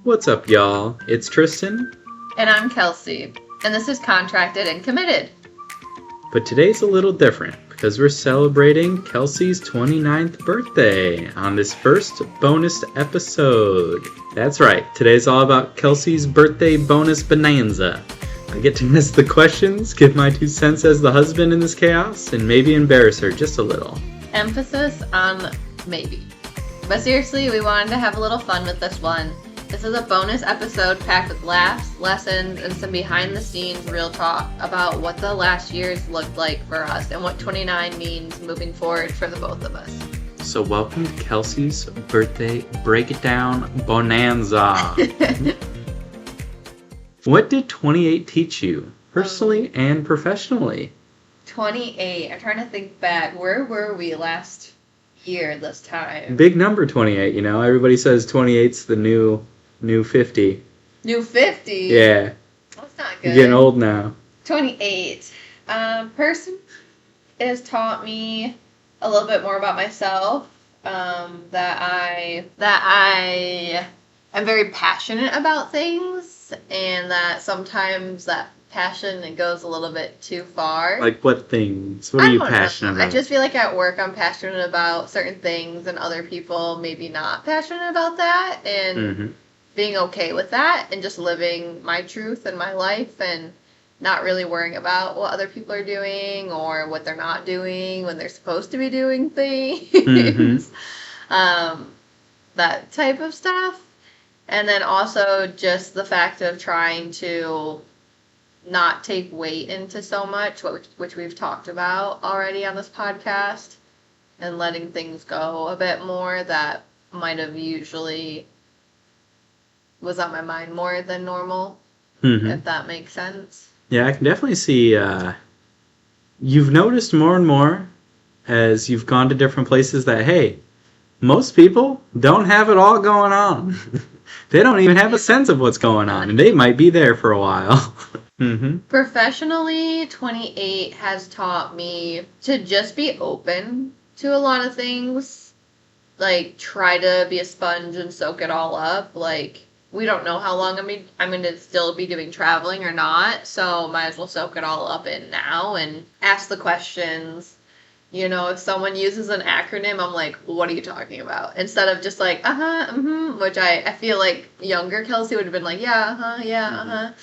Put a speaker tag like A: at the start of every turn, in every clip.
A: What's up, y'all? It's Tristen.
B: And I'm Kelsey. And this is Contracted and Committed.
A: But today's a little different because we're celebrating Kelsey's 29th birthday on this first bonus episode. That's right, today's all about Kelsey's birthday bonus bonanza. I get to ask the questions, give my 2 cents as the husband in this chaos, and maybe embarrass her just a little.
B: Emphasis on maybe. But seriously, we wanted to have a little fun with this one. This is a bonus episode packed with laughs, lessons, and some behind-the-scenes real talk about what the last years looked like for us and what 29 means moving forward for the both of us.
A: So welcome to Kelsey's birthday breakdown bonanza. What did 28 teach you, personally and professionally?
B: 28. I'm trying to think back. Where were we last year this time?
A: Big number 28, you know. Everybody says 28's the new 50.
B: New 50?
A: Yeah.
B: That's not good.
A: You're getting old now.
B: 28. Person has taught me a little bit more about myself. That I am very passionate about things, and that sometimes that passion it goes a little bit too far.
A: Like what things? What are you passionate about?
B: I just feel like at work I'm passionate about certain things, and other people maybe not passionate about that, and being okay with that, and just living my truth in my life, and not really worrying about what other people are doing or what they're not doing when they're supposed to be doing things. That type of stuff. And then also just the fact of trying to not take weight into so much, which we've talked about already on this podcast, and letting things go a bit more that might have usually was on my mind more than normal, if that makes sense.
A: Yeah, I can definitely see you've noticed more and more as you've gone to different places that, hey, most people don't have it all going on. They don't even have a sense of what's going on, and they might be there for a while.
B: Professionally, 28 has taught me to just be open to a lot of things. Like, try to be a sponge and soak it all up. Like, we don't know how long I'm going to still be doing traveling or not, so might as well soak it all up in now and ask the questions. You know, if someone uses an acronym, I'm like, what are you talking about? Instead of just like, which I feel like younger Kelsey would have been like, yeah,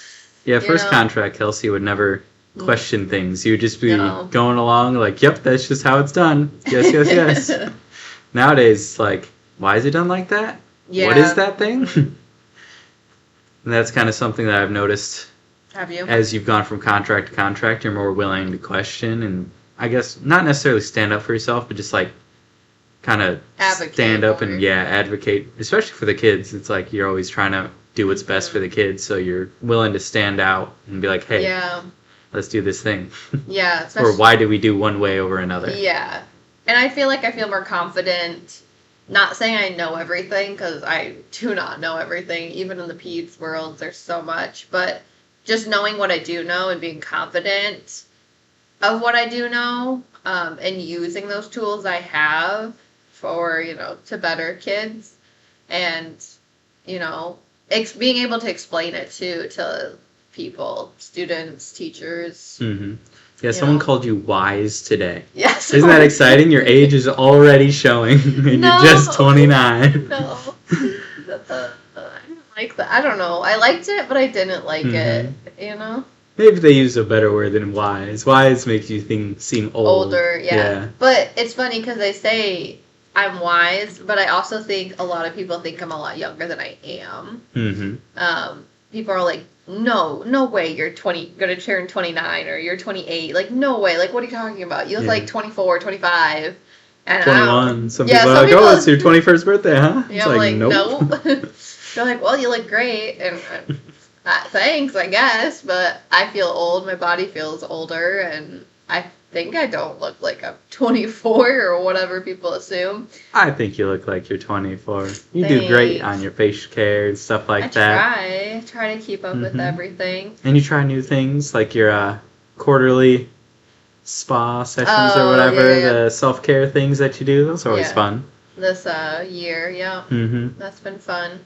A: Yeah, first contract, Kelsey would never question things. You would just be going along like, yep, that's just how it's done. Yes. Nowadays, it's like, why is it done like that? Yeah. What is that thing? And that's kind of something that I've noticed.
B: Have you?
A: As you've gone from contract to contract, you're more willing to question and I guess not necessarily stand up for yourself, but just like kind of stand up and advocate, especially for the kids. It's like you're always trying to do what's best for the kids, so you're willing to stand out and be like, hey, let's do this thing.
B: Yeah.
A: Or why do we do one way over another?
B: Yeah. And I feel more confident, not saying I know everything, because I do not know everything. Even in the peds world, there's so much. But just knowing what I do know and being confident of what I do know, and using those tools I have for, to better kids, and, being able to explain it to people, students, teachers.
A: Yeah, someone called you wise today.
B: Yes.
A: Isn't that exciting? Your age is already showing, and you're just 29.
B: No. I didn't like that. I don't know. I liked it, but I didn't like it,
A: Maybe they use a better word than wise. Wise makes you seem old.
B: Older, yeah. But it's funny because they say I'm wise, but I also think a lot of people think I'm a lot younger than I am. People are like, no way you're going to turn 29 or you're 28. Like, no way. Like, what are you talking about? You look like 24, 25. And
A: 21. Some people are like, oh, it's your 21st birthday, huh?
B: Yeah, it's like, nope. They're like, well, you look great. And thanks, I guess, but I feel old. My body feels older, and I think I don't look like I'm 24 or whatever people assume.
A: I think you look like you're 24. You do great on your facial care and stuff like that.
B: I try to keep up with everything.
A: And you try new things, like your quarterly spa sessions or whatever, the self-care things that you do. Those are always fun.
B: This year, That's been fun.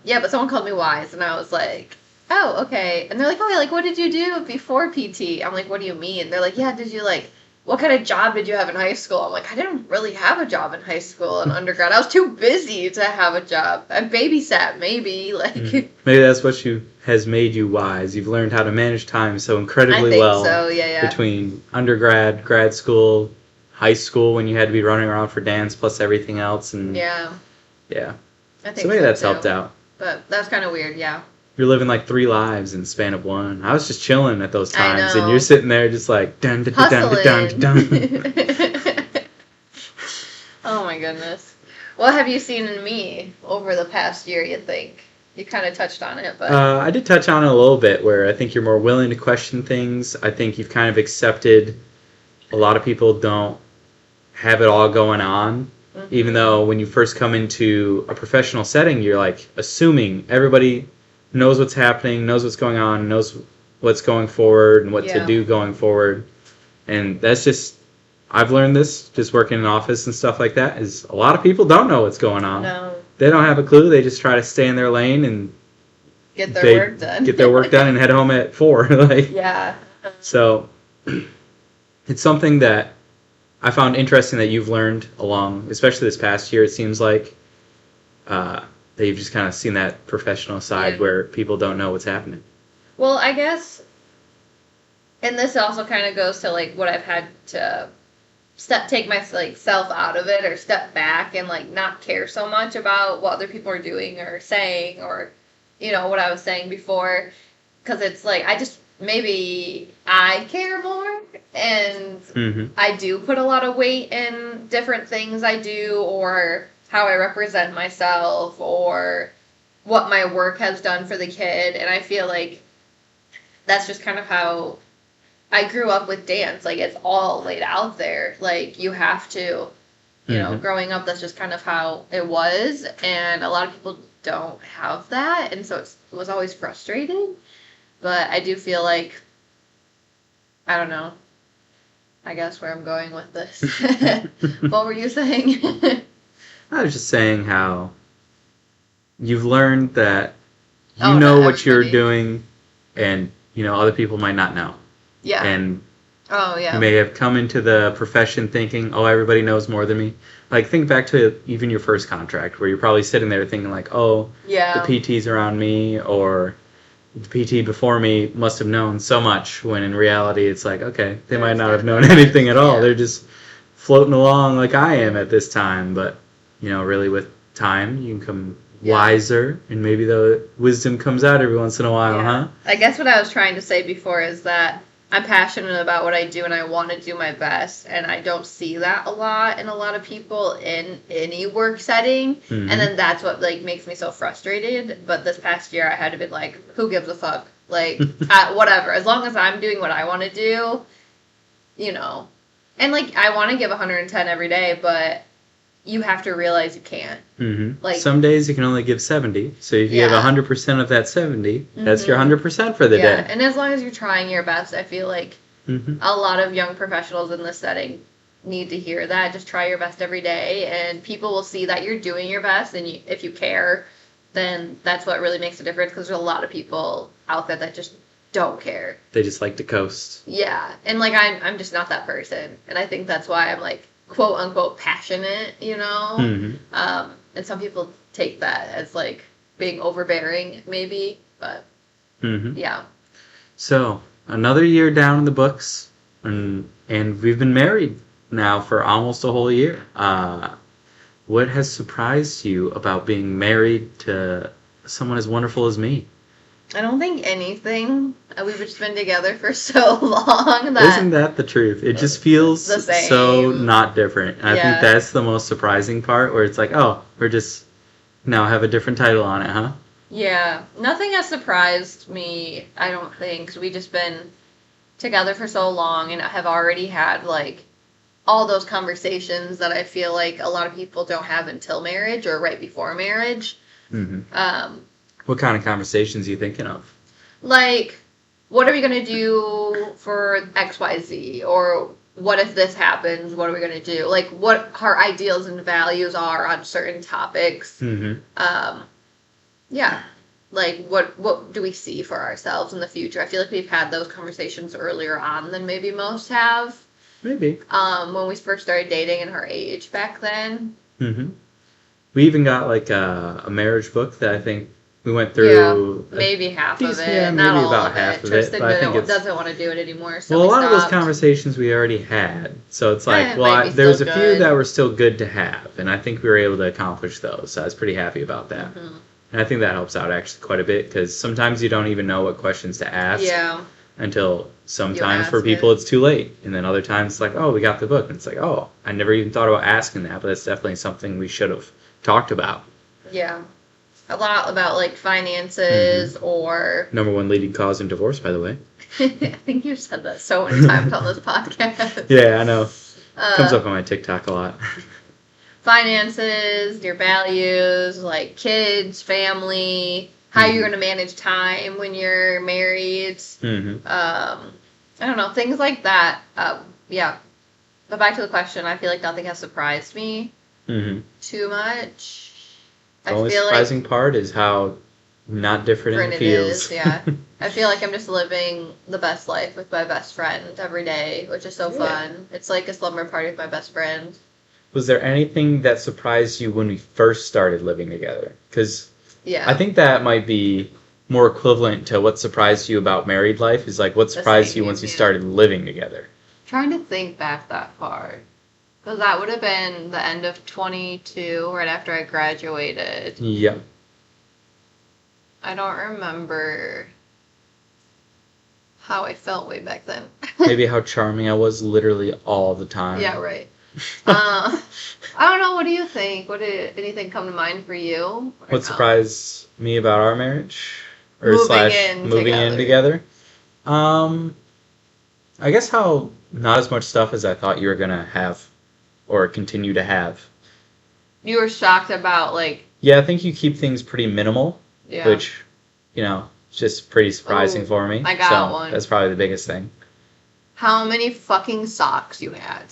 B: Yeah, but someone called me wise, and I was like, oh, okay. And they're like, okay, like, what did you do before PT? I'm like, what do you mean? They're like, yeah, did you, like, what kind of job did you have in high school? I'm like, I didn't really have a job in high school and undergrad. I was too busy to have a job. I babysat, maybe. Like,
A: maybe that's what has made you wise. You've learned how to manage time so incredibly
B: I think
A: well.
B: so, yeah.
A: Between undergrad, grad school, high school when you had to be running around for dance plus everything else. And
B: Yeah.
A: Yeah.
B: I think
A: so maybe that's
B: too.
A: helped out.
B: But that's kind of weird, yeah.
A: You're living like 3 lives in the span of one. I was just chilling at those times,
B: I know.
A: and you're sitting there just like dun dun dun dun dun dun.
B: Oh my goodness. What have you seen in me over the past year, you think? You kind of touched on it, but...
A: I did touch on it a little bit, where I think you're more willing to question things. I think you've kind of accepted a lot of people don't have it all going on. Mm-hmm. Even though when you first come into a professional setting, you're like assuming everybody knows what's happening, knows what's going on, knows what's going forward and what to do going forward. And that's just, I've learned this just working in an office and stuff like that, is a lot of people don't know what's going on.
B: No.
A: They don't have a clue. They just try to stay in their lane and
B: get their work done.
A: Get their work done and head home at 4.
B: Yeah.
A: So it's something that I found interesting that you've learned along, especially this past year. It seems like that you've just kind of seen that professional side where people don't know what's happening.
B: Well, I guess, and this also kind of goes to like what I've had to take myself out of it or step back and like not care so much about what other people are doing or saying or, you know, what I was saying before, because it's like maybe I care more, and I do put a lot of weight in different things I do, or how I represent myself, or what my work has done for the kid, and I feel like that's just kind of how I grew up with dance. Like, it's all laid out there. Like, you have to, you know, growing up, that's just kind of how it was, and a lot of people don't have that, and so it was always frustrating. But I do feel like, I don't know, I guess where I'm going with this. What were you saying?
A: I was just saying how you've learned that you know what you're doing, and, you know, other people might not know.
B: Yeah.
A: And
B: you
A: may have come into the profession thinking, oh, everybody knows more than me. Like, think back to even your first contract, where you're probably sitting there thinking like, oh, the PTs around me, or the PT before me must have known so much, when in reality it's like, okay, they might not have known anything at all. They're just floating along like I am at this time. But, you know, really with time you can come wiser, and maybe the wisdom comes out every once in a while, huh?
B: I guess what I was trying to say before is that I'm passionate about what I do, and I want to do my best, and I don't see that a lot in a lot of people in any work setting, and then that's what, like, makes me so frustrated. But this past year I had to be like, who gives a fuck? Like, whatever. As long as I'm doing what I want to do, you know. And, like, I want to give 110 every day, but you have to realize you can't. Like, some days you can only give 70. So if you give 100% of that 70, that's your 100% for the day. And as long as you're trying your best, I feel like a lot of young professionals in this setting need to hear that. Just try your best every day, and people will see that you're doing your best, and if you care, then that's what really makes a difference, because there's a lot of people out there that just don't care. They just like to coast. Yeah, and, like, I'm just not that person, and I think that's why I'm, like, quote unquote passionate, you know. And some people take that as like being overbearing, maybe, but yeah. So another year down in the books, and we've been married now for almost a whole year. What has surprised you about being married to someone as wonderful as me? I don't think anything. We've just been together for so long that... Isn't that the truth? It just feels so not different. And I think that's the most surprising part, where it's like, oh, we're just now have a different title on it, huh? Yeah. Nothing has surprised me, I don't think, 'cause we've just been together for so long and have already had, like, all those conversations that I feel like a lot of people don't have until marriage or right before marriage. What kind of conversations are you thinking of? Like, what are we going to do for XYZ? Or what if this happens? What are we going to do? Like, what our ideals and values are on certain topics. Yeah. Like, what do we see for ourselves in the future? I feel like we've had those conversations earlier on than maybe most have.
A: Maybe.
B: When we first started dating and her age back then.
A: Mm-hmm. We even got like a marriage book that I think we went through.
B: Yeah, maybe half of it.
A: Yeah, maybe
B: not all
A: about
B: of
A: half
B: it.
A: of
B: Tristen
A: it. But I think
B: doesn't want to do it anymore. So
A: well, a
B: we
A: lot of those
B: stopped.
A: conversations we already had. So it's like,
B: well,
A: there's a few that were still good to have, and I think we were able to accomplish those. So I was pretty happy about that. Mm-hmm. And I think that helps out actually quite a bit because sometimes you don't even know what questions to ask.
B: Yeah.
A: Until sometimes for people it's too late. And then other times it's like, oh, we got the book. And it's like, oh, I never even thought about asking that, but that's definitely something we should have talked about.
B: Yeah. A lot about like finances or...
A: Number one leading cause in divorce, by the way.
B: I think you've said that so many times on this podcast.
A: Yeah, I know. Comes up on my TikTok a lot.
B: Finances, your values, like kids, family... How you're going to manage time when you're married. Mm-hmm. I don't know, things like that. Yeah. But back to the question, I feel like nothing has surprised me too much.
A: The only surprising part is how not different it feels.
B: Is, yeah. I feel like I'm just living the best life with my best friend every day, which is so fun. It's like a slumber party with my best friend.
A: Was there anything that surprised you when we first started living together? Because... yeah. I think that might be more equivalent to what surprised you about married life is like what surprised you once you started living together.
B: Trying to think back that far. Because that would have been the end of 22, right after I graduated.
A: Yep.
B: I don't remember how I felt way back then.
A: Maybe how charming I was literally all the time.
B: Yeah, right. I don't know. What do you think? Did anything come to mind for you?
A: What surprised me about our marriage, or
B: moving
A: in together? I guess how not as much stuff as I thought you were gonna have, or continue to have.
B: You were shocked about like.
A: Yeah, I think you keep things pretty minimal.
B: Yeah.
A: Which, it's just pretty surprising for me.
B: I got one.
A: That's probably the biggest thing.
B: How many fucking socks you had?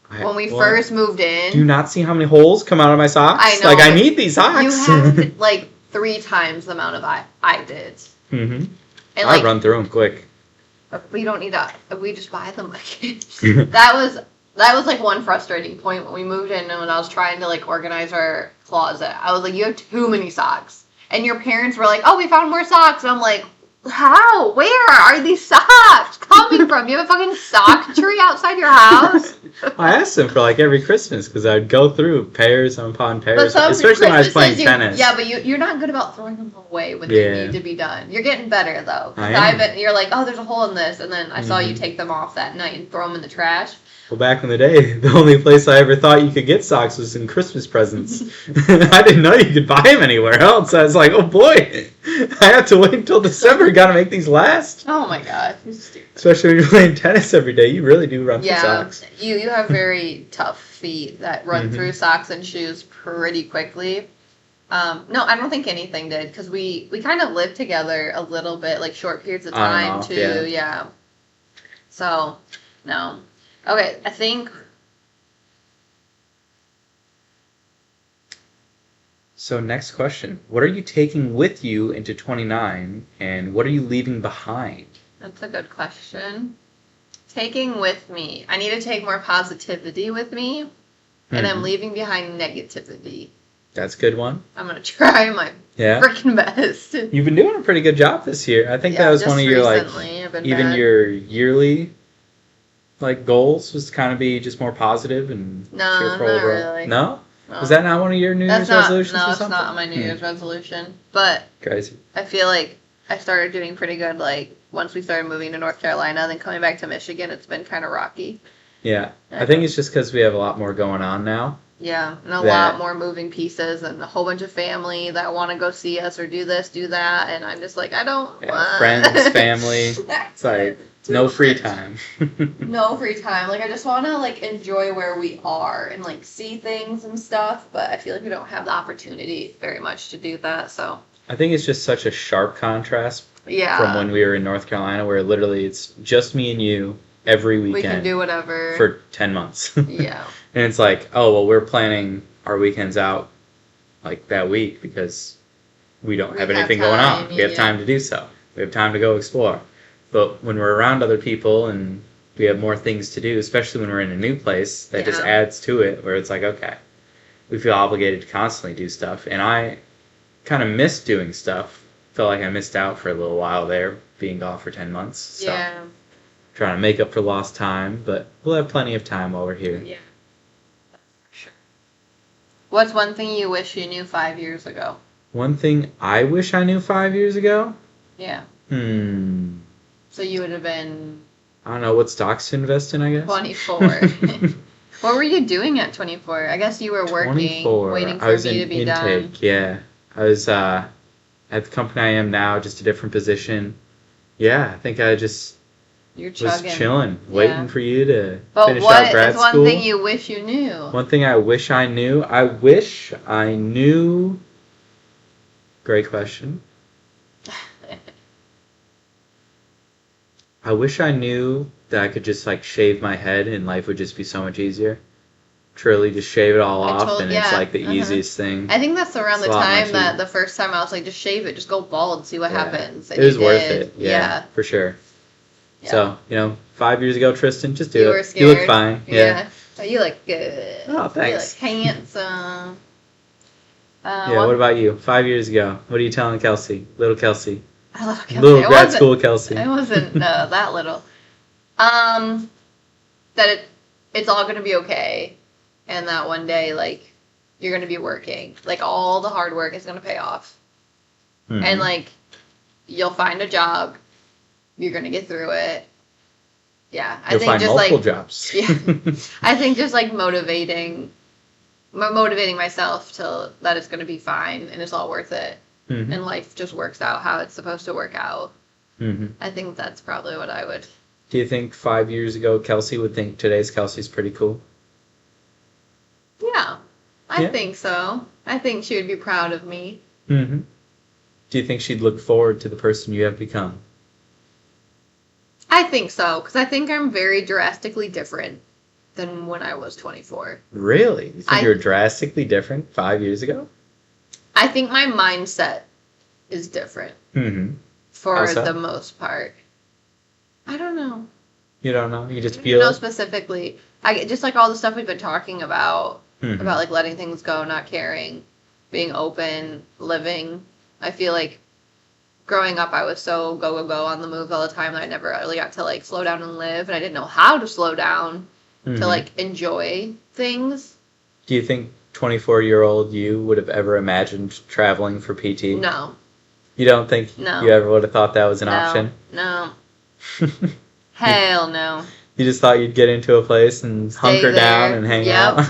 B: When we first moved in.
A: Do you not see how many holes come out of my socks?
B: I know.
A: Like, I need these socks.
B: You had, like, 3 times the amount of I did.
A: Mm-hmm. And, like, I run through them quick.
B: We don't need that. We just buy them. That was, like, one frustrating point when we moved in and when I was trying to, like, organize our closet. I was like, you have too many socks. And your parents were like, oh, we found more socks. And I'm like... how? Where are these socks coming from? You have a fucking sock tree outside your house?
A: I asked them for like every Christmas because I'd go through pairs upon pairs, especially when I was playing tennis.
B: Yeah, but you're not good about throwing them away when they need to be done. You're getting better though. You're like, oh, there's a hole in this, and then I saw you take them off that night and throw them in the trash.
A: Well, back in the day, the only place I ever thought you could get socks was in Christmas presents. I didn't know you could buy them anywhere else. I was like, oh boy, I have to wait until December. Got to make these last.
B: Oh my god, you're stupid.
A: Especially when you're playing tennis every day, you really do run through socks.
B: You have very tough feet that run through socks and shoes pretty quickly. No, I don't think anything did because we kind of lived together a little bit, like short periods of time too. Yeah. So, no. Okay, I think...
A: So next question. What are you taking with you into 29, and what are you leaving behind?
B: That's a good question. Taking with me. I need to take more positivity with me, and I'm leaving behind negativity.
A: That's a good one.
B: I'm going to try my freaking best.
A: You've been doing a pretty good job this year. I think that was one of your, your yearly... like goals was to kind of be just more positive and cheerful
B: not really.
A: No? Was that not one of your New Year's resolutions?
B: No, it's not my New Year's resolution. But
A: crazy.
B: I feel like I started doing pretty good like once we started moving to North Carolina, then coming back to Michigan, it's been kind of rocky.
A: Yeah. I think it's just because we have a lot more going on now.
B: Yeah, and a lot more moving pieces and a whole bunch of family that want to go see us or do this, do that, and I'm just like, I don't want.
A: Friends, family. It's like... no free time.
B: No free time. Like, I just want to, like, enjoy where we are and, like, see things and stuff, but I feel like we don't have the opportunity very much to do that, so.
A: I think it's just such a sharp contrast from when we were in North Carolina, where literally it's just me and you every weekend.
B: We can do whatever.
A: For 10 months.
B: Yeah.
A: And it's like, oh, well, we're planning our weekends out, like, that week because we don't
B: We
A: have
B: have
A: anything going on.
B: time,
A: We have
B: yeah.
A: time to do so. We have time to go explore. But when we're around other people and we have more things to do, especially when we're in a new place, that just
B: Yeah.
A: adds to it where it's like, okay, we feel obligated to constantly do stuff. And I kind of missed doing stuff. Felt like I missed out for a little while there, being gone for 10 months. So
B: Yeah.
A: trying to make up for lost time, but we'll have plenty of time while we're here.
B: Yeah. For sure. What's one thing you wish you knew 5 years ago?
A: One thing I wish I knew 5 years ago?
B: Yeah.
A: So
B: you would have been
A: I don't know what stocks to invest in, I guess.
B: 24. What were you doing at 24? I guess you were working,
A: 24.
B: waiting for
A: I was
B: me to
A: in
B: be
A: intake,
B: done.
A: yeah. I was at the company I am now, just a different position. Yeah, I think I just
B: You're
A: was
B: chugging.
A: chilling,
B: Yeah.
A: waiting for you to
B: But
A: finish
B: what
A: out grad
B: is one
A: school.
B: thing you wish you knew?
A: One thing I wish I knew? I wish I knew... Great question. I wish I knew that I could just like shave my head and life would just be so much easier. Truly just shave it all off and it's like the easiest thing.
B: I think that's around
A: It's
B: the
A: a lot
B: time
A: much
B: that
A: easier.
B: the first time I was like, just shave it, just go bald, see what happens. And
A: It was
B: you
A: worth
B: did.
A: it. Yeah, for sure.
B: Yeah.
A: So, 5 years ago, Tristen, just do
B: You
A: it.
B: were
A: You
B: scared.
A: look fine. Yeah.
B: Oh, you look good.
A: Oh, thanks.
B: You look handsome.
A: What about you? 5 years ago, what are you telling Kelsey? Little Kelsey.
B: I love Kelsey.
A: Little grad school Kelsey.
B: It wasn't that little. That it's all gonna be okay, and that one day like you're gonna be working, like all the hard work is gonna pay off, and like you'll find a job, you're gonna get through it. Yeah, I
A: You'll
B: think
A: find
B: just
A: multiple
B: like
A: jobs.
B: yeah, I think just like motivating myself to that it's gonna be fine and it's all worth it, and life just works out how it's supposed to work out. I think that's probably what I would.
A: Do you think 5 years ago Kelsey would think today's Kelsey's pretty cool?
B: Yeah, I think so. I think she would be proud of me.
A: Do you think she'd look forward to the person you have become?
B: I think so, because I think I'm very drastically different than when I was 24.
A: Really? You think you were drastically different 5 years ago?
B: I think my mindset is different for the most part. I don't know.
A: You don't know? You just
B: I
A: feel
B: don't know
A: it?
B: specifically. I just like all the stuff we've been talking about like letting things go, not caring, being open, living. I feel like growing up I was so go on the move all the time that I never really got to like slow down and live, and I didn't know how to slow down to like enjoy things.
A: Do you think 24-year-old you would have ever imagined traveling for PT?
B: No.
A: You don't think
B: No.
A: you ever would have thought that was an option?
B: No. Hell no.
A: You just thought you'd get into a place and hunker down and hang out?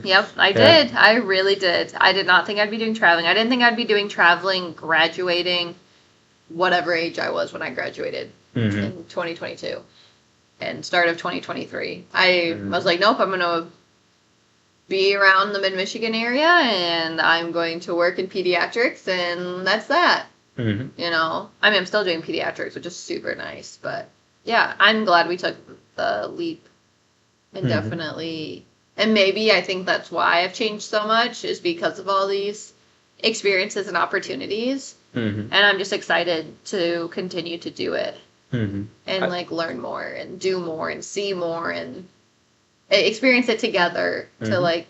B: Yep, I did. I really did. I did not think I'd be doing traveling. I didn't think I'd be doing traveling, graduating, whatever age I was when I graduated in 2022 and start of 2023. I was like, nope, I'm going to be around the mid-Michigan area and I'm going to work in pediatrics, and that's that. You know, I mean, I'm still doing pediatrics, which is super nice, but yeah, I'm glad we took the leap and definitely, and maybe I think that's why I've changed so much is because of all these experiences and opportunities, and I'm just excited to continue to do it and like learn more and do more and see more and experience it together to like,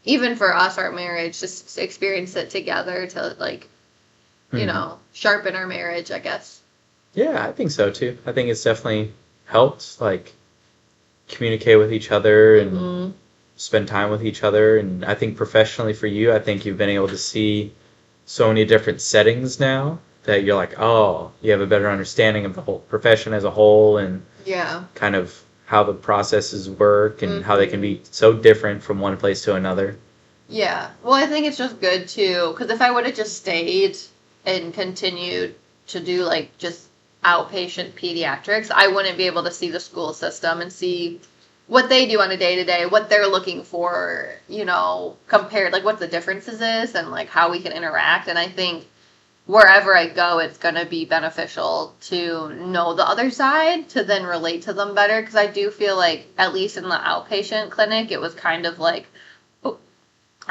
B: even for us, our marriage, just experience it together to like, you know, sharpen our marriage, I guess.
A: Yeah, I think so too. I think it's definitely helped, like, communicate with each other and spend time with each other. And I think professionally for you, I think you've been able to see so many different settings now that you're like, oh, you have a better understanding of the whole profession as a whole and kind of how the processes work and how they can be so different from one place to another.
B: Yeah. Well, I think it's just good too, because if I would have just stayed and continued to do like just outpatient pediatrics, I wouldn't be able to see the school system and see what they do on a day-to-day, what they're looking for, you know, compared, like what the differences is and like how we can interact. And I think wherever I go, it's going to be beneficial to know the other side to then relate to them better. Because I do feel like, at least in the outpatient clinic, it was kind of like,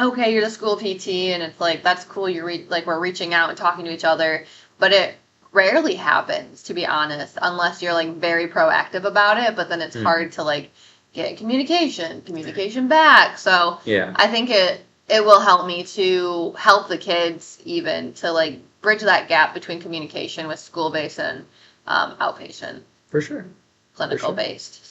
B: okay, you're the school PT, and it's like, that's cool, we're reaching out and talking to each other, but it rarely happens, to be honest, unless you're, like, very proactive about it, but then it's hard to, like, get communication back, so I think it will help me to help the kids even to, like, bridge that gap between communication with school-based and outpatient.
A: For sure.
B: Clinical-based,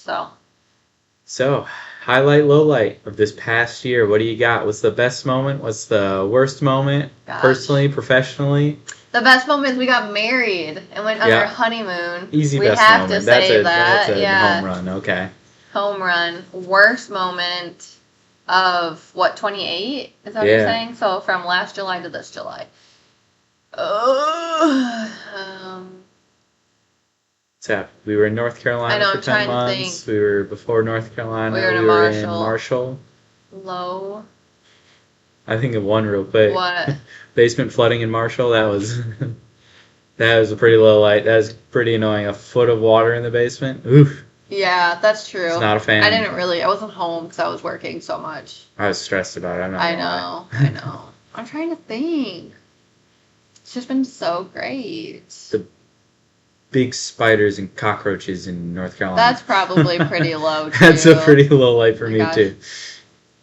A: So, highlight, lowlight of this past year. What do you got? What's the best moment? What's the worst moment?
B: Gosh.
A: Personally, professionally?
B: The best moment is we got married and went on our honeymoon.
A: Easy
B: we
A: best
B: have
A: moment.
B: To say
A: That's a
B: yeah.
A: home run. Okay.
B: Home run. Worst moment of, 28? Is that what you're saying? So, from last July to this July.
A: We were in North Carolina for 10 months. We were before North Carolina. We were in Marshall.
B: Low.
A: I think of one real quick.
B: What?
A: Basement flooding in Marshall. That was a pretty low light. That was pretty annoying. A foot of water in the basement. Oof.
B: Yeah, that's true.
A: It's not a fan.
B: I wasn't home because I was working so much.
A: I was stressed about it.
B: I know. I'm trying to think. It's just been so great.
A: The big spiders and cockroaches in North Carolina.
B: That's probably pretty low, too.
A: That's a pretty low light for me, too.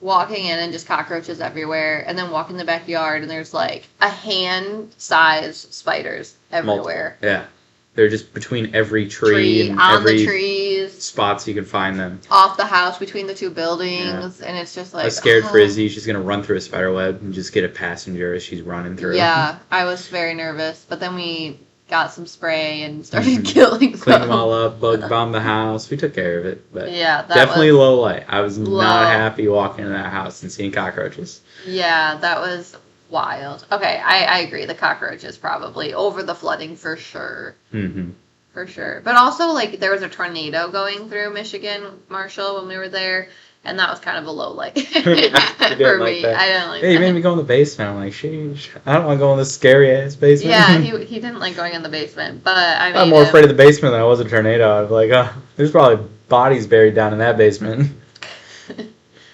B: Walking in and just cockroaches everywhere, and then walk in the backyard, and there's, like, a hand-sized spiders everywhere.
A: Multiple. Yeah. They're just between every tree and
B: on
A: every
B: the trees.
A: Spots you can find them.
B: Off the house, between the two buildings, and it's just like...
A: I was scared for Izzy. She's going to run through a spider web and just get a passenger as she's running through.
B: Yeah, I was very nervous, but then we got some spray and started killing some.
A: Cleaned them all up, bug bombed the house. We took care of it, but
B: yeah, that
A: definitely low light. I was not happy walking in that house and seeing cockroaches.
B: Yeah, that was wild. Okay, I agree. The cockroaches probably over the flooding for sure.
A: Mm-hmm.
B: For sure. But also, like, there was a tornado going through Michigan, Marshall, when we were there, and that was kind of a low light for me. I didn't like that.
A: You made me go in the basement. I'm like, sheesh, I don't want to go in this scary-ass basement.
B: Yeah, he didn't like going in the basement, but
A: I'm more afraid of the basement than I was a tornado. I'm like, there's probably bodies buried down in that basement.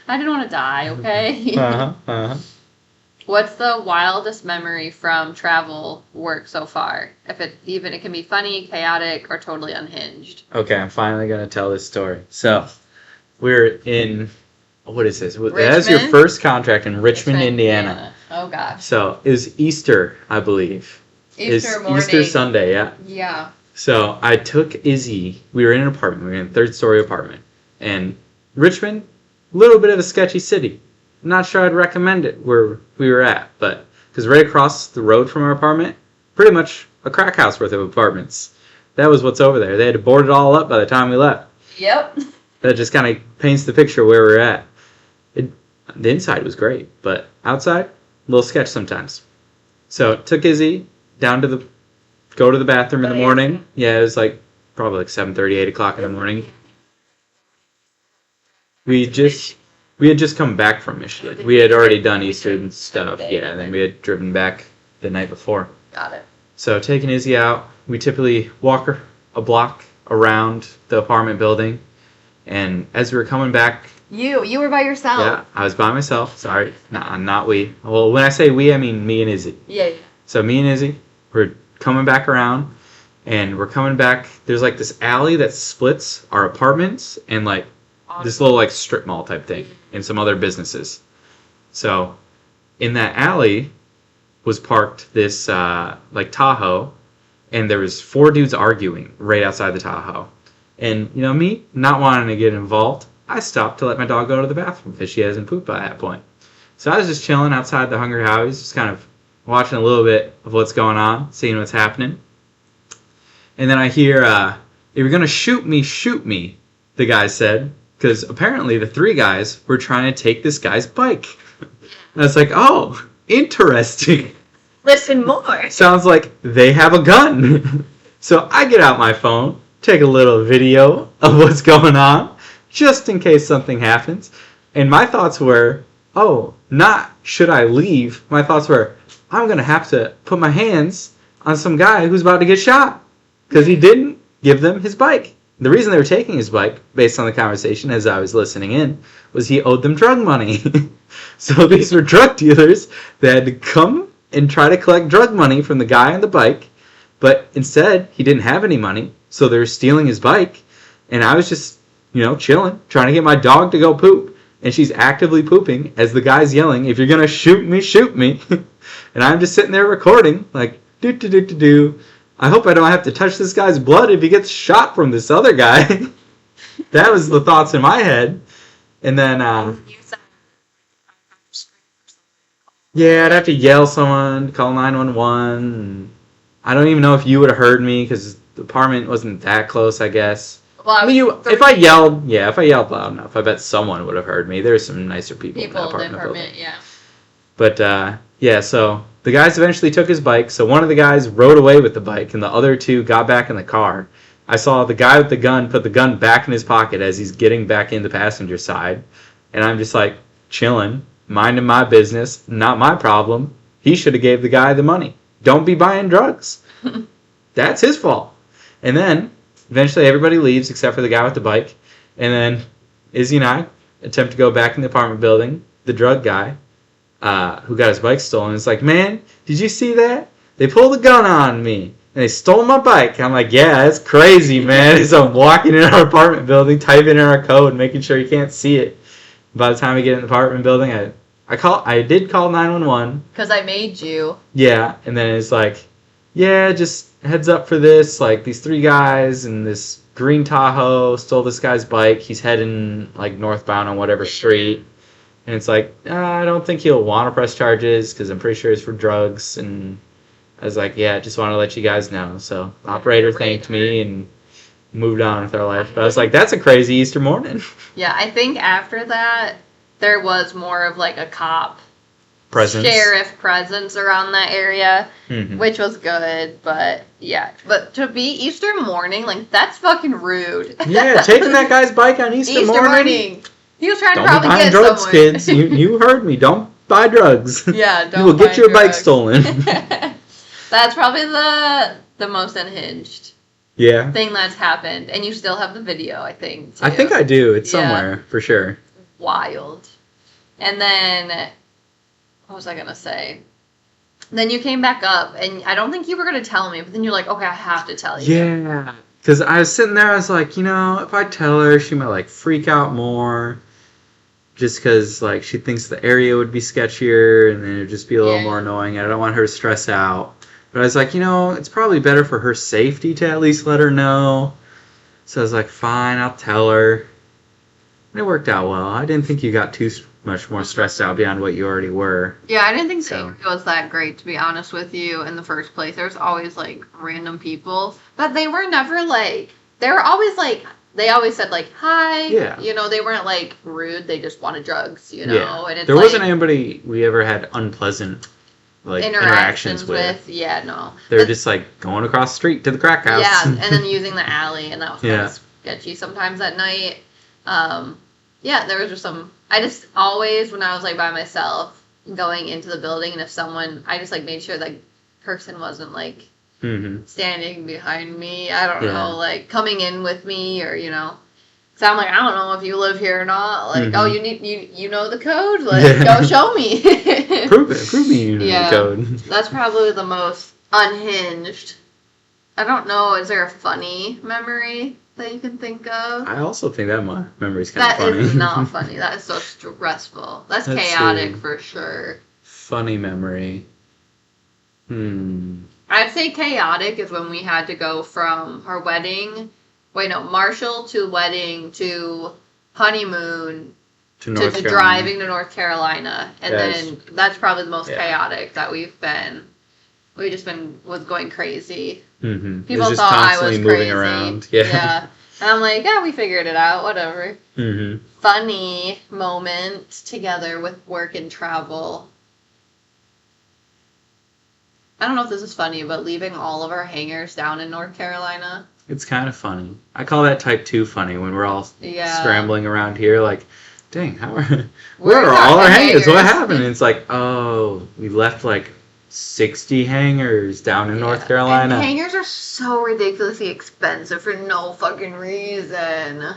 B: I didn't want to die, okay? What's the wildest memory from travel work so far? It can be funny, chaotic, or totally unhinged.
A: Okay, I'm finally going to tell this story. So, we're in, what is this?
B: Richmond?
A: That was your first contract in Richmond, Indiana.
B: Oh, gosh.
A: So, it was Easter, I believe.
B: Easter morning.
A: Easter Sunday, yeah.
B: Yeah.
A: So, I took Izzy. We were in an apartment. We were in a third-story apartment. And Richmond, a little bit of a sketchy city. I'm not sure I'd recommend it where we were at, but because right across the road from our apartment, pretty much a crack house worth of apartments. That was what's over there. They had to board it all up by the time we left.
B: Yep.
A: That just kind of paints the picture where we're at. The inside was great, but outside, a little sketch sometimes. So took Izzy down to go to the bathroom in the morning. Yeah, it was like probably like 7:30, 8 o'clock in the morning. We had just come back from Michigan. We had already done Easter and stuff. Yeah, and then we had driven back the night before.
B: Got it.
A: So taking Izzy out, we typically walk a block around the apartment building. And as we were coming back...
B: You were by yourself.
A: Yeah, I was by myself. Sorry, not we. Well, when I say we, I mean me and Izzy.
B: Yeah.
A: So me and Izzy, we're coming back around. And we're coming back. There's like this alley that splits our apartments and like this little like strip mall type thing and some other businesses. So in that alley was parked this like Tahoe, and there was 4 dudes arguing right outside the Tahoe. And you know me, not wanting to get involved, I stopped to let my dog go to the bathroom because she hasn't pooped by that point. So I was just chilling outside the Hungry Howie's, just kind of watching a little bit of what's going on, seeing what's happening. And then I hear, if you're going to shoot me, the guy said. Because apparently the 3 guys were trying to take this guy's bike. And I was like, oh, interesting.
B: Listen more.
A: Sounds like they have a gun. So I get out my phone, take a little video of what's going on, just in case something happens. And my thoughts were, not should I leave. My thoughts were, I'm going to have to put my hands on some guy who's about to get shot. Because he didn't give them his bike. The reason they were taking his bike, based on the conversation as I was listening in, was he owed them drug money. So these were drug dealers that had to come and try to collect drug money from the guy on the bike, but instead he didn't have any money, so they were stealing his bike, and I was just, chilling, trying to get my dog to go poop, and she's actively pooping as the guy's yelling, "If you're gonna shoot me, shoot me." And I'm just sitting there recording, like, do. I hope I don't have to touch this guy's blood if he gets shot from this other guy. That was the thoughts in my head. And then, yeah, I'd have to yell someone, call 911. I don't even know if you would have heard me because the apartment wasn't that close, I guess. Well, if I yelled loud enough, I bet someone would have heard me. There's some nicer people in that apartment building.
B: Yeah.
A: But, yeah, so the guys eventually took his bike. So one of the guys rode away with the bike, and the other two got back in the car. I saw the guy with the gun put the gun back in his pocket as he's getting back in the passenger side. And I'm just like, chilling, minding my business, not my problem. He should have gave the guy the money. Don't be buying drugs. That's his fault. And then, eventually everybody leaves except for the guy with the bike. And then Izzy and I attempt to go back in the apartment building. The drug guy, who got his bike stolen, is like, "Man, did you see that? They pulled a gun on me, and they stole my bike." I'm like, "Yeah, that's crazy, man." So I'm walking in our apartment building, typing in our code, making sure you can't see it. By the time we get in the apartment building, I did call 911.
B: Because I made you.
A: Yeah, and then it's like, "Yeah, just heads up for this. Like, these 3 guys and this green Tahoe stole this guy's bike. He's heading, like, northbound on whatever street." And it's like, I don't think he'll want to press charges because I'm pretty sure it's for drugs. And I was like, "Yeah, just want to let you guys know." So the operator thanked me and moved on with our life. But I was like, that's a crazy Easter morning.
B: Yeah, I think after that, there was more of like a cop sheriff presence around that area, which was good. But yeah, but to be Easter morning, like, that's fucking rude.
A: Yeah, taking that guy's bike on Easter morning.
B: He was trying to probably get
A: drugs,
B: someone.
A: Kids. You heard me. Don't buy drugs.
B: Yeah, don't.
A: You will get your bike stolen.
B: That's probably the most unhinged.
A: Yeah.
B: Thing that's happened, and you still have the video, I think. Too.
A: I think I do. It's somewhere for sure.
B: Wild. And then, what was I gonna say? Then you came back up, and I don't think you were gonna tell me, but then you're like, "Okay, I have to tell you."
A: Yeah. Because I was sitting there, I was like, if I tell her, she might, like, freak out more. Just because, like, she thinks the area would be sketchier, and then it would just be a little more annoying, and I don't want her to stress out. But I was like, it's probably better for her safety to at least let her know. So I was like, fine, I'll tell her. And it worked out well. I didn't think you got too much more stressed out beyond what you already were.
B: Yeah, I didn't think it was that great, to be honest with you, in the first place. There was always, like, random people. But they were never, like... They were always, like... They always said, like, "Hi."
A: Yeah.
B: They weren't, like, rude. They just wanted drugs,
A: Yeah.
B: And it's
A: there wasn't anybody we ever had unpleasant, like, interactions with.
B: Yeah, no.
A: They're just, like, going across the street to the crack house.
B: Yeah, and then using the alley, and that was kind of sketchy sometimes at night. Yeah, there was just some... I just always, when I was, like, by myself, going into the building, and if someone... I just, like, made sure that person wasn't, like... standing behind me, I don't know, like, coming in with me, or, so I'm like, I don't know if you live here or not, like, oh, you know the code, like, go show me.
A: Prove me you know the code.
B: That's probably the most unhinged. I don't know, is there a funny memory that you can think of?
A: I also think that my memory's kind of funny.
B: That is not funny, that is so stressful. That's chaotic for sure.
A: Funny memory.
B: I'd say chaotic is when we had to go from our wedding, Marshall to wedding to honeymoon to driving to North Carolina. And then that's probably the most chaotic that we've been. We just was going crazy. People thought I was crazy.
A: Around.
B: Yeah. And I'm like, yeah, we figured it out, whatever. Funny moment together with work and travel. I don't know if this is funny, but leaving all of our hangers down in North Carolina.
A: It's kind of funny. I call that type 2 funny when we're all scrambling around here like, dang, where are all our hangers? What happened? And it's like, oh, we left like 60 hangers down in North Carolina.
B: And hangers are so ridiculously expensive for no fucking reason.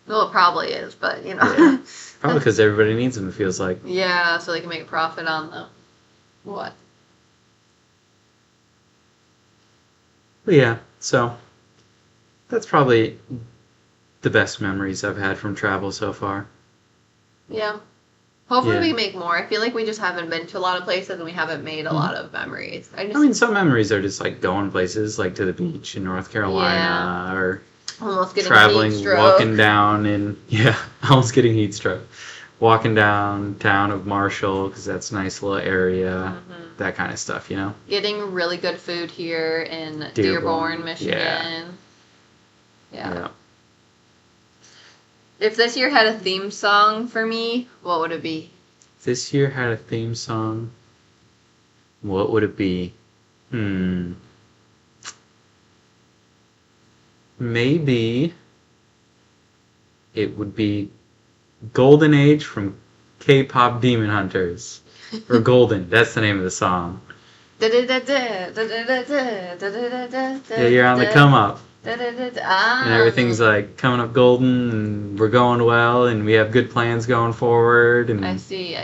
B: Well, it probably is, but you know.
A: Yeah. Probably because everybody needs them, it feels like.
B: Yeah, so they can make a profit on them. What?
A: But yeah, so that's probably the best memories I've had from travel so far.
B: Yeah. Hopefully we make more. I feel like we just haven't been to a lot of places and we haven't made a lot of memories. I mean,
A: some memories are just like going places, like to the beach in North Carolina, or
B: almost getting
A: traveling,
B: heat stroke.
A: walking down in, almost getting heat stroke. Walking downtown of Marshall, because that's a nice little area, that kind of stuff, you know?
B: Getting really good food here in Dearborn, Michigan. Yeah. If this year had a theme song for me, what would it be?
A: If this year had a theme song, what would it be? Maybe it would be Golden Age from K-pop Demon Hunters. Or Golden, that's the name of the song. Yeah, you're on the come up. And everything's like coming up golden, and we're going well, and we have good plans going forward. And
B: I see.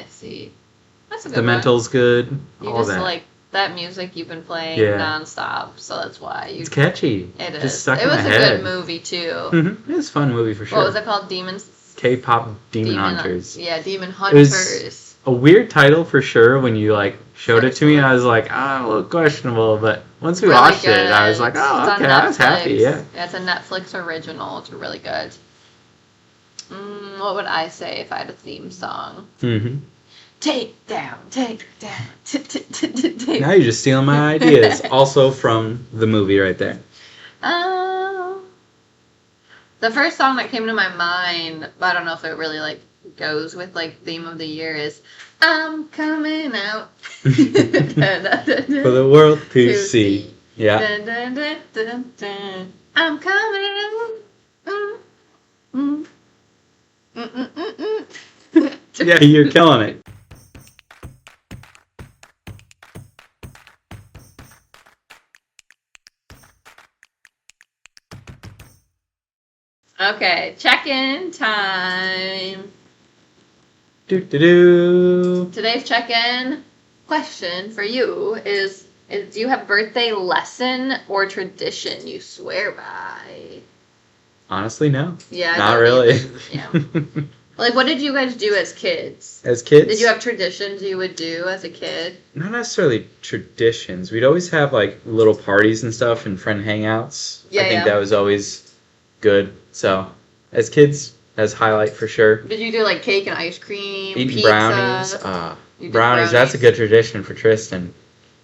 B: That's a good
A: the mental's good.
B: You
A: all
B: just
A: that.
B: like that music you've been playing nonstop, so that's why
A: it's catchy.
B: It is.
A: Just stuck
B: it
A: in
B: was
A: my
B: a
A: head.
B: good movie too.
A: Mm-hmm. It was a fun movie for sure.
B: What was it called?
A: K-pop Demon Hunters.
B: Yeah, Demon Hunters.
A: It was a weird title for sure when you like showed it to me. I was like, a little questionable, but once we watched it, I was like, oh, okay, I was happy. Yeah,
B: it's a Netflix original. It's really good. What would I say if I had a theme song? Take down.
A: Now you're just stealing my ideas. Also from the movie right there.
B: The first song that came to my mind, but I don't know if it really like goes with like theme of the year, is I'm coming out for
A: the world to see. Yeah.
B: I'm coming.
A: Yeah, you're killing it.
B: Okay, check-in time. Today's check-in question for you is do you have a birthday lesson or tradition you swear by?
A: Honestly, no.
B: Yeah.
A: Not really.
B: Yeah. Like, what did you guys do as kids?
A: As kids?
B: Did you have traditions you would do as a kid?
A: Not necessarily traditions. We'd always have, like, little parties and stuff and friend hangouts. I think that was always good. So, as kids, as highlight for sure.
B: Did you do, like, cake and ice cream,
A: eating
B: pizza?
A: Brownies. Brownies, that's a good tradition for Tristen.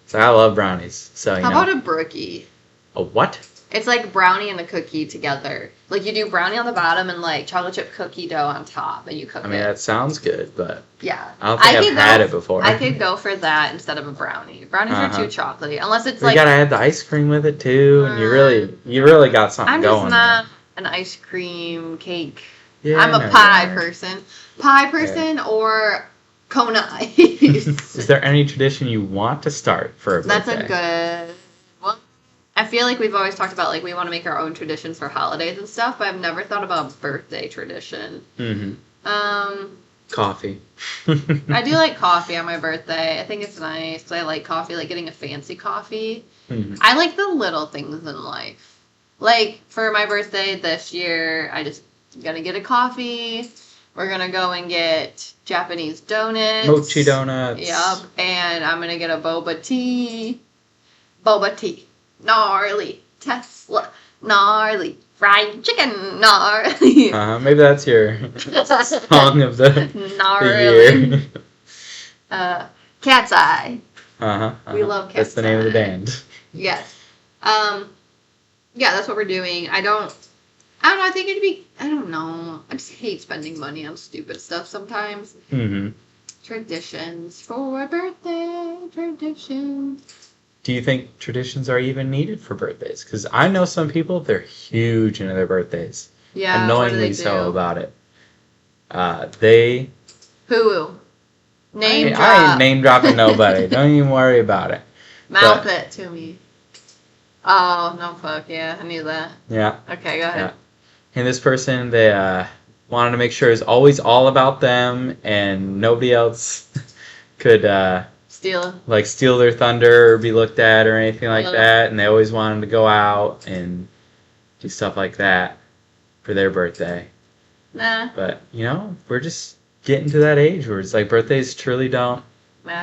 A: So, I love brownies. So,
B: How about a brookie?
A: A what?
B: It's like brownie and a cookie together. Like, you do brownie on the bottom and, like, chocolate chip cookie dough on top, and you cook it.
A: I mean, that sounds good, but
B: yeah,
A: I don't think I've had it before.
B: I could go for that instead of a brownie. Brownies are too chocolatey, unless it's
A: you gotta add the ice cream with it, too, and you really got something going.
B: I'm just not an ice cream cake.
A: Yeah,
B: I'm a pie person. Pie person or cone ice.
A: Is there any tradition you want to start for a birthday?
B: That's a good one. I feel like we've always talked about, like, we want to make our own traditions for holidays and stuff, but I've never thought about a birthday tradition.
A: Coffee.
B: I do like coffee on my birthday. I think it's nice. I like coffee, like getting a fancy coffee. I like the little things in life. Like, for my birthday this year, I'm gonna get a coffee. We're gonna go and get Japanese donuts.
A: Mochi donuts.
B: Yep. And I'm gonna get a boba tea. Boba tea. Gnarly. Tesla. Gnarly. Fried chicken. Gnarly.
A: Maybe that's your song of the
B: Gnarly. Cat's Eye. We love Cat's Eye.
A: That's the name of the band.
B: Yes. Yeah, that's what we're doing. I don't know, I think it'd be, I don't know. I just hate spending money on stupid stuff sometimes. Traditions for a birthday. Traditions.
A: Do you think traditions are even needed for birthdays? Because I know some people, they're huge into their birthdays.
B: Yeah,
A: annoyingly so about it.
B: Who? Name drop.
A: I ain't name dropping nobody. Don't even worry about it.
B: Mouth it to me. Oh, no fuck, yeah, I knew that.
A: Yeah.
B: Okay, go ahead.
A: Yeah. And this person, they wanted to make sure it's always all about them and nobody else could steal their thunder or be looked at or anything like that. And they always wanted to go out and do stuff like that for their birthday.
B: Nah.
A: But, we're just getting to that age where it's like birthdays truly don't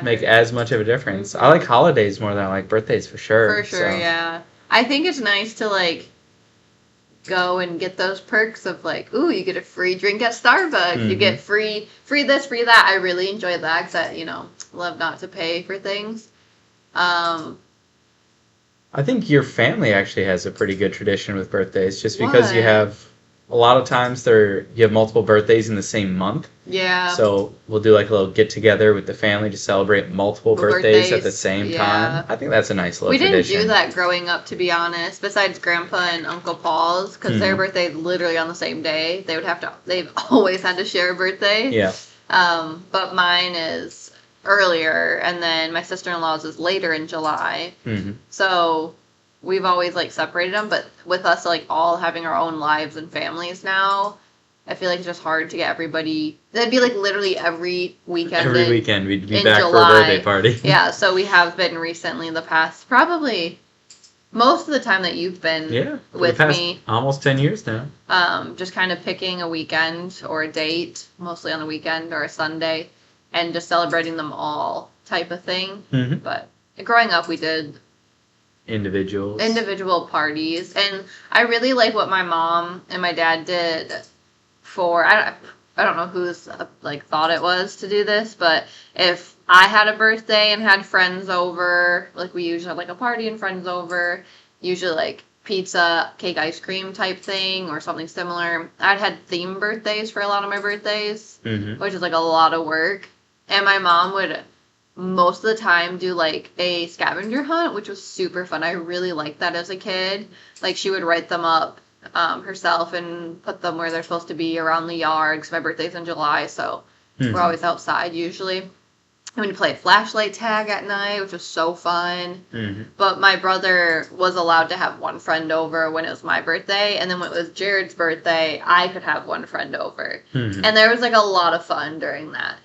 A: make as much of a difference. I like holidays more than I like birthdays for sure.
B: For sure, yeah. I think it's nice to go and get those perks of ooh, you get a free drink at Starbucks, you get free this, free that. I really enjoy that because I, love not to pay for things.
A: I think your family actually has a pretty good tradition with birthdays, just because you have a lot of times you have multiple birthdays in the same month.
B: Yeah.
A: So we'll do a little get together with the family to celebrate multiple birthdays at the same time. I think that's a nice little tradition.
B: We didn't do that growing up, to be honest, besides Grandpa and Uncle Paul's, because their birthday's literally on the same day. They've always had to share a birthday.
A: Yeah.
B: But mine is earlier, and then my sister-in-law's is later in July. Mm-hmm. So we've always separated them, but with us all having our own lives and families now, I feel like it's just hard to get everybody. That'd be literally every weekend.
A: Every weekend we'd be back for a birthday party.
B: Yeah, so we have been recently in the past, probably most of the time that you've been with me.
A: Almost 10 years now.
B: Just kind of picking a weekend or a date, mostly on a weekend or a Sunday, and just celebrating them all type of thing. Mm-hmm. But growing up, we did individual parties, and I really like what my mom and my dad did for I don't know whose thought it was to do this, but if I had a birthday and had friends over, we usually have a party and friends over, usually pizza, cake, ice cream type thing or something similar. I'd had theme birthdays for a lot of my birthdays, which is a lot of work, and my mom would most of the time do a scavenger hunt, which was super fun. I really liked that as a kid. She would write them up herself and put them where they're supposed to be around the yard, because my birthday's in July, so we're always outside usually. And we'd play flashlight tag at night, which was so fun. But my brother was allowed to have one friend over when it was my birthday, and then when it was Jared's birthday, I could have one friend over. And there was a lot of fun during that.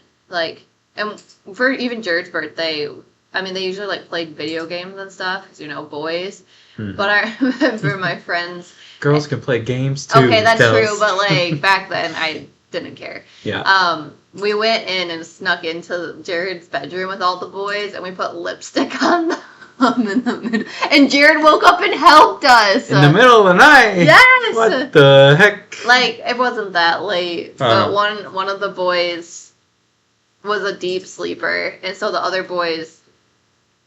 B: And for even Jared's birthday, I mean, they usually played video games and stuff, because, boys. But I remember my friends.
A: Girls can play games too.
B: Okay, that's true, but back then I didn't care.
A: Yeah.
B: We went in and snuck into Jared's bedroom with all the boys, and we put lipstick on them in the middle. And Jared woke up and helped us.
A: In the middle of the night?
B: Yes!
A: What the heck?
B: It wasn't that late, but one of the boys was a deep sleeper, and so the other boys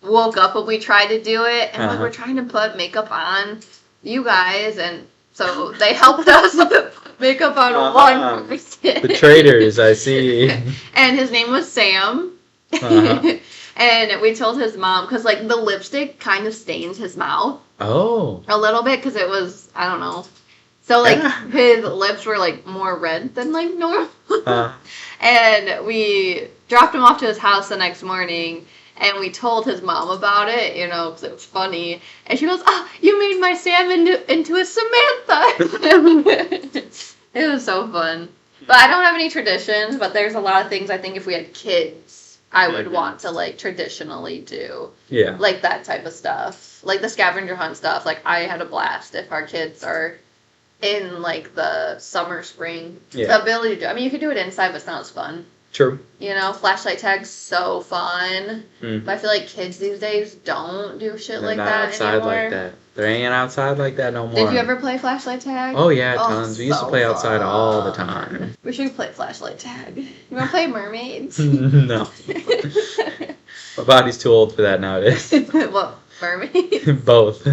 B: woke up when we tried to do it, and we're trying to put makeup on you guys, and so they helped us put makeup on one person.
A: The traitors, I see.
B: And his name was Sam. And we told his mom, because the lipstick kind of stains his mouth.
A: Oh.
B: A little bit, because it was, I don't know. So his lips were more red than normal. And we dropped him off to his house the next morning, and we told his mom about it, because it was funny. And she goes, "Oh, you made my Sam into a Samantha." It was so fun. But I don't have any traditions, but there's a lot of things I think if we had kids, I would want to traditionally do.
A: Yeah.
B: That type of stuff. The scavenger hunt stuff. I had a blast if our kids are in the summer, spring ability to do. I mean, you could do it inside, but it's not as fun.
A: True.
B: Flashlight tag's so fun. But I feel like kids these days don't do shit like that anymore. They're not outside like that.
A: They ain't outside like that no more.
B: Did you ever play flashlight tag?
A: Oh, yeah, tons. We used to play outside all the time.
B: We should play flashlight tag. You want to play mermaids?
A: No. My body's too old for that nowadays.
B: What, mermaids?
A: Both.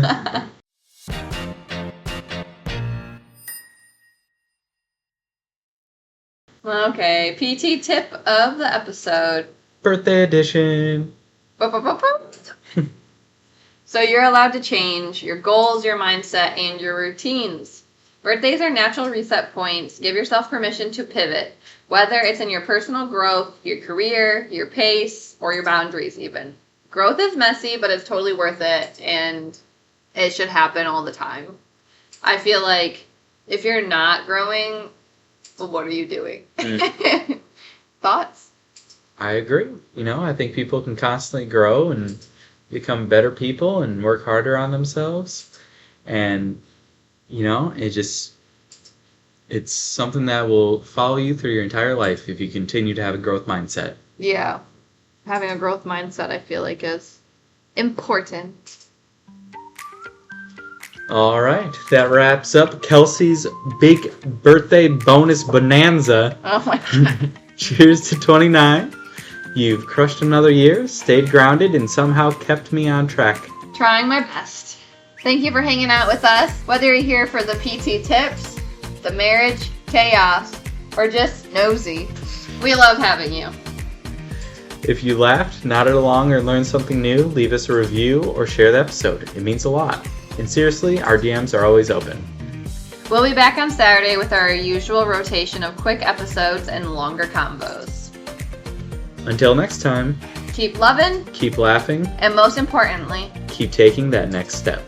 B: Okay, PT tip of the episode.
A: Birthday edition.
B: So you're allowed to change your goals, your mindset, and your routines.
C: Birthdays are natural reset points. Give yourself permission to pivot, whether it's in your personal growth, your career, your pace, or your boundaries even. Growth is messy, but it's totally worth it, and it should happen all the time. I feel like if you're not growing, well, what are you doing? Thoughts?
A: I agree. I think people can constantly grow and become better people and work harder on themselves. And, it's something that will follow you through your entire life if you continue to have a growth mindset.
B: Yeah. Having a growth mindset, I feel like, is important.
A: All right. That wraps up Kelsey's big birthday bonus bonanza.
B: Oh my God.
A: Cheers to 29. You've crushed another year, stayed grounded, and somehow kept me on track.
B: Trying my best. Thank you for hanging out with us. Whether you're here for the PT tips, the marriage chaos, or just nosy, we love having you.
A: If you laughed, nodded along, or learned something new, leave us a review or share the episode. It means a lot. And seriously, our DMs are always open.
C: We'll be back on Saturday with our usual rotation of quick episodes and longer combos.
A: Until next time,
C: Keep loving,
A: keep laughing,
C: and most importantly,
A: keep taking that next step.